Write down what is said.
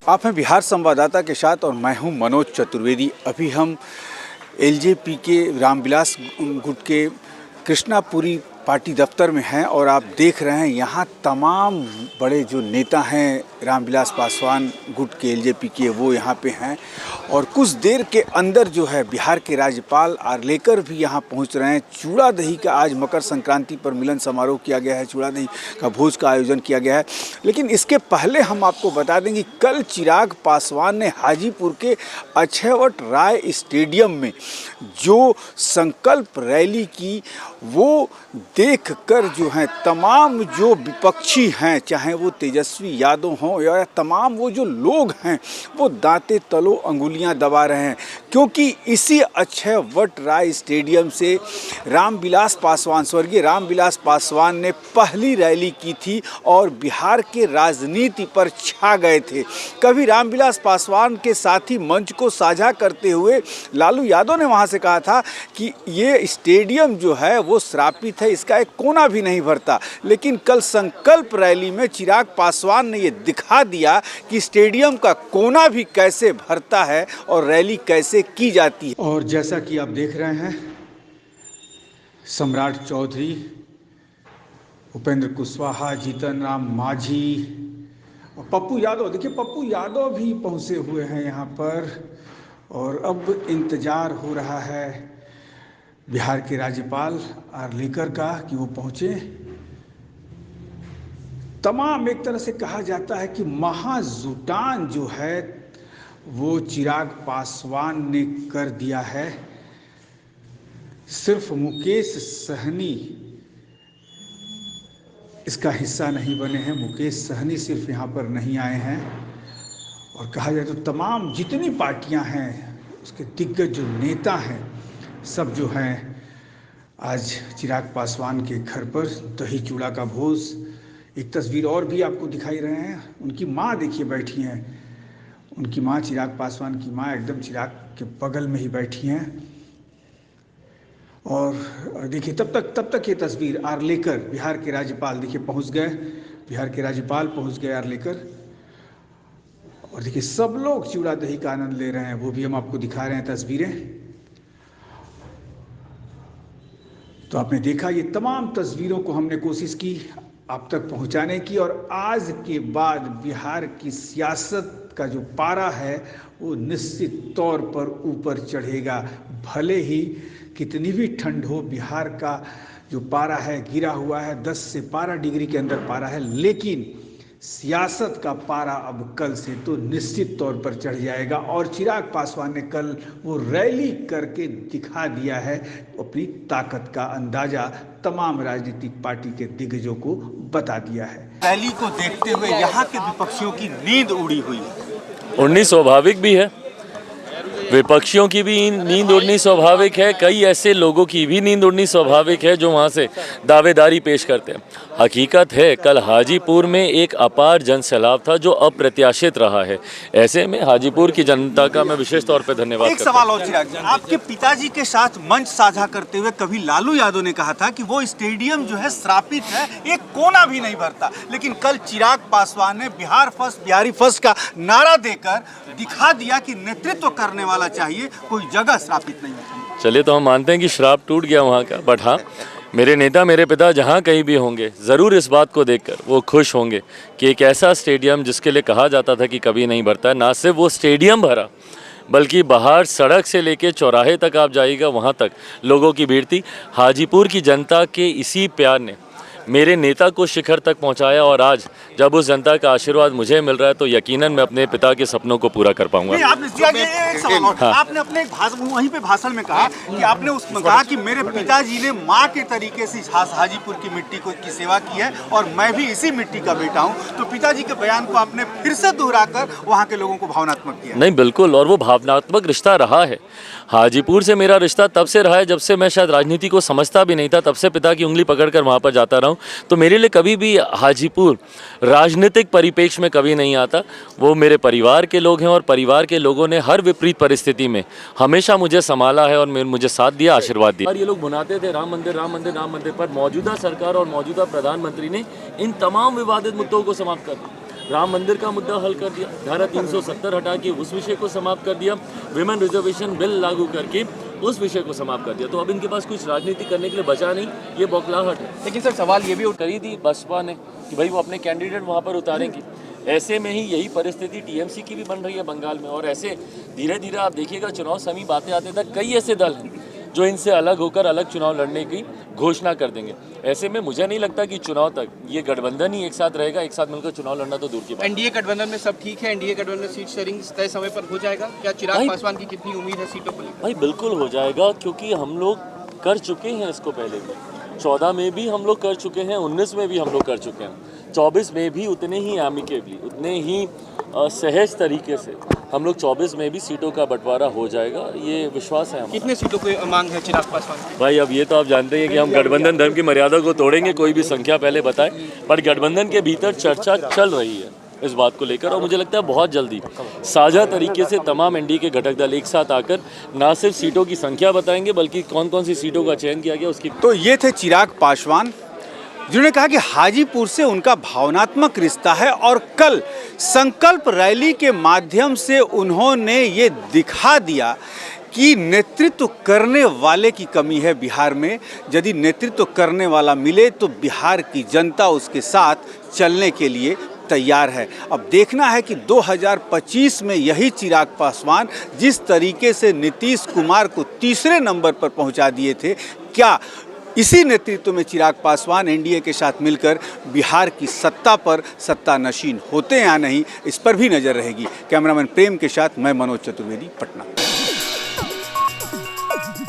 आप हैं बिहार संवाददाता के साथ और मैं हूं मनोज चतुर्वेदी। अभी हम एलजेपी के रामविलास गुट के कृष्णापुरी पार्टी दफ्तर में हैं और आप देख रहे हैं यहाँ तमाम बड़े जो नेता हैं रामविलास पासवान गुट के एलजेपी के, वो यहाँ पे हैं। और कुछ देर के अंदर जो है बिहार के राज्यपाल आर्लेकर भी यहाँ पहुँच रहे हैं। चूड़ा दही का आज मकर संक्रांति पर मिलन समारोह किया गया है, चूड़ा दही का भोज का आयोजन किया गया है। लेकिन इसके पहले हम आपको बता दें कि कल चिराग पासवान ने हाजीपुर के अक्षयवट राय स्टेडियम में जो संकल्प रैली की, वो देखकर जो है तमाम जो विपक्षी हैं, चाहे वो तेजस्वी यादव हों या तमाम वो जो लोग हैं, वो दांते तलो अंगुलियां दबा रहे हैं। क्योंकि इसी अक्षयवट राय स्टेडियम से रामविलास पासवान, स्वर्गीय रामविलास पासवान ने पहली रैली की थी और बिहार के राजनीति पर छा गए थे। कभी रामविलास पासवान के साथी मंच को साझा करते हुए लालू यादव ने वहाँ से कहा था कि ये स्टेडियम जो है वो श्रापित है, इसका एक कोना भी नहीं भरता। लेकिन कल संकल्प रैली में चिराग पासवान ने ये दिखा दिया कि स्टेडियम का कोना भी कैसे भरता है और रैली कैसे की जाती है। और जैसा कि आप देख रहे हैं, सम्राट चौधरी, उपेंद्र कुशवाहा, जीतन राम मांझी और पप्पू यादव, देखिए पप्पू यादव भी पहुंचे हुए हैं यहाँ पर। और अब इंतजार हो रहा है बिहार के राज्यपाल आर्लेकर का कि वो पहुँचे। तमाम एक तरह से कहा जाता है कि महाजुटान जो है वो चिराग पासवान ने कर दिया है। सिर्फ मुकेश सहनी इसका हिस्सा नहीं बने हैं, मुकेश सहनी सिर्फ यहाँ पर नहीं आए हैं। और कहा जाए तो तमाम जितनी पार्टियां हैं, उसके दिग्गज जो नेता हैं, सब जो हैं आज चिराग पासवान के घर पर दही चूड़ा का भोज। एक तस्वीर और भी आपको दिखाई रहे हैं, उनकी माँ देखिए बैठी हैं, उनकी माँ चिराग पासवान की माँ एकदम चिराग के बगल में ही बैठी हैं। और देखिए तब तक ये तस्वीर आर्लेकर, बिहार के राज्यपाल देखिए पहुंच गए, बिहार के राज्यपाल पहुंच गए आर्लेकर। और देखिए सब लोग चूड़ा दही का आनंद ले रहे हैं, वो भी हम आपको दिखा रहे हैं तस्वीरें। तो आपने देखा, ये तमाम तस्वीरों को हमने कोशिश की आप तक पहुंचाने की। और आज के बाद बिहार की सियासत का जो पारा है वो निश्चित तौर पर ऊपर चढ़ेगा। भले ही कितनी भी ठंड हो, बिहार का जो पारा है गिरा हुआ है, 10 से 12 डिग्री के अंदर पारा है, लेकिन सियासत का पारा अब कल से तो निश्चित तौर पर चढ़ जाएगा। और चिराग पासवान ने कल वो रैली करके दिखा दिया है, अपनी ताकत का अंदाजा तमाम राजनीतिक पार्टी के दिग्गजों को बता दिया है। रैली को देखते हुए यहाँ के विपक्षियों की नींद उड़ी हुई है। उड़नी स्वाभाविक भी है, विपक्षियों की भी नींद उड़नी स्वाभाविक है, कई ऐसे लोगों की भी नींद उड़नी स्वाभाविक है जो वहाँ से दावेदारी पेश करते हैं। हकीकत है कल हाजीपुर में एक अपार जनसैलाब था जो अप्रत्याशित रहा है। ऐसे में हाजीपुर की जनता का मैं विशेष तौर पर धन्यवाद करता हूं। एक सवाल और चिराग जी, आपके पिताजी के साथ मंच साझा करते हुए कभी लालू यादव ने कहा था कि वो स्टेडियम जो है श्रापित है, एक कोना भी नहीं भरता। लेकिन कल चिराग पासवान ने बिहार फर्स्ट, बिहारी फर्स्ट का नारा देकर दिखा दिया कि नेतृत्व करने वाला चाहिए, कोई जगह श्रापित नहीं है। चलिए तो हम मानते हैं कि श्राप टूट गया वहाँ का, बट हाँ, मेरे नेता, मेरे पिता जहाँ कहीं भी होंगे, ज़रूर इस बात को देखकर वो खुश होंगे कि एक ऐसा स्टेडियम जिसके लिए कहा जाता था कि कभी नहीं भरता है, ना सिर्फ वो स्टेडियम भरा बल्कि बाहर सड़क से लेके चौराहे तक आप जाइएगा, वहाँ तक लोगों की भीड़ थी। हाजीपुर की जनता के इसी प्यार ने मेरे नेता को शिखर तक पहुंचाया और आज जब उस जनता का आशीर्वाद मुझे मिल रहा है तो यकीनन मैं अपने पिता के सपनों को पूरा कर पाऊंगा। आपने अपने वहीं पे भाषण में कहा कि आपने उसमें कहा कि मेरे पिताजी ने माँ के तरीके से हाजीपुर की मिट्टी की सेवा की है और मैं भी इसी मिट्टी का बेटा हूँ। तो पिताजी के बयान को आपने फिर से दोहराकर वहाँ के लोगों को भावनात्मक किया। नहीं, बिल्कुल, और वो भावनात्मक रिश्ता रहा है। हाजीपुर से मेरा रिश्ता तब से रहा है जब से मैं शायद राजनीति को समझता भी नहीं था, तब से पिता की उंगली पकड़कर वहाँ पर जाता रहा हूँ। तो मेरे लिए कभी भी हाजीपुर राजनीतिक परिप्रेक्ष्य में कभी नहीं आता। वो मेरे परिवार के लोग हैं और परिवार के लोगों ने हर विपरीत परिस्थिति में हमेशा मुझे संभाला है और मुझे साथ दिया, आशीर्वाद दिया। और ये लोग बुनाते थे राम मंदिर राम मंदिर राम मंदिर, पर मौजूदा सरकार और मौजूदा प्रधानमंत्री ने इन तमाम विवादित मुद्दों को समाप्त कर दिया। राम मंदिर का मुद्दा हल कर दिया, धारा 370 हटा के उस विषय को समाप्त कर दिया, विमेन रिजर्वेशन बिल लागू करके उस विषय को समाप्त कर दिया। तो अब इनके पास कुछ राजनीति करने के लिए बचा नहीं, ये बौखलाहट है। लेकिन सर सवाल ये भी उठ करी दी बसपा ने कि भाई वो अपने कैंडिडेट वहाँ पर उतारेंगी। ऐसे में ही यही परिस्थिति टीएमसी की भी बन रही है बंगाल में, और ऐसे धीरे धीरे आप देखिएगा चुनाव समीप आते आते तक कई ऐसे दल हैं जो इनसे अलग होकर अलग चुनाव लड़ने की घोषणा कर देंगे। ऐसे में मुझे नहीं लगता कि चुनाव तक ये गठबंधन ही एक साथ रहेगा, एक साथ मिलकर चुनाव लड़ना तो दूर की बात। एनडीए गठबंधन में सब ठीक है, एनडीए गठबंधन में सीट शेयरिंग तय समय पर हो जाएगा क्या? चिराग पासवान की कितनी उम्मीद है सीटों को लेकर? भाई बिल्कुल हो जाएगा, क्योंकि हम लोग कर चुके हैं इसको पहले भी। 14 में भी हम लोग कर चुके हैं, 19 में भी हम लोग कर चुके हैं, 24 में भी उतने ही एमिकेबली, उतने ही सहज तरीके से हम लोग 24 में भी सीटों का बंटवारा हो जाएगा, ये विश्वास है हमारा। कितने सीटों की मांग है चिराग पासवान की? भाई अब ये तो आप जानते हैं कि हम गठबंधन धर्म की मर्यादा को तोड़ेंगे, कोई भी संख्या पहले बताए, पर गठबंधन के भीतर चर्चा चल रही है इस बात को लेकर, और मुझे लगता है बहुत जल्दी साझा तरीके से तमाम एनडीए के घटक दल एक साथ आकर ना सिर्फ सीटों की संख्या बताएंगे बल्कि कौन कौन सी सीटों का चयन किया गया उसकी। तो ये थे चिराग पासवान, जिन्होंने कहा कि हाजीपुर से उनका भावनात्मक रिश्ता है और कल संकल्प रैली के माध्यम से उन्होंने ये दिखा दिया कि नेतृत्व करने वाले की कमी है बिहार में। यदि नेतृत्व करने वाला मिले तो बिहार की जनता उसके साथ चलने के लिए तैयार है। अब देखना है कि 2025 में यही चिराग पासवान जिस तरीके से नीतीश कुमार को तीसरे नंबर पर पहुंचा दिए थे, क्या इसी नेतृत्व में चिराग पासवान एनडीए के साथ मिलकर बिहार की सत्ता पर सत्तानशीन होते हैं या नहीं, इस पर भी नजर रहेगी। कैमरामैन प्रेम के साथ मैं मनोज चतुर्वेदी, पटना।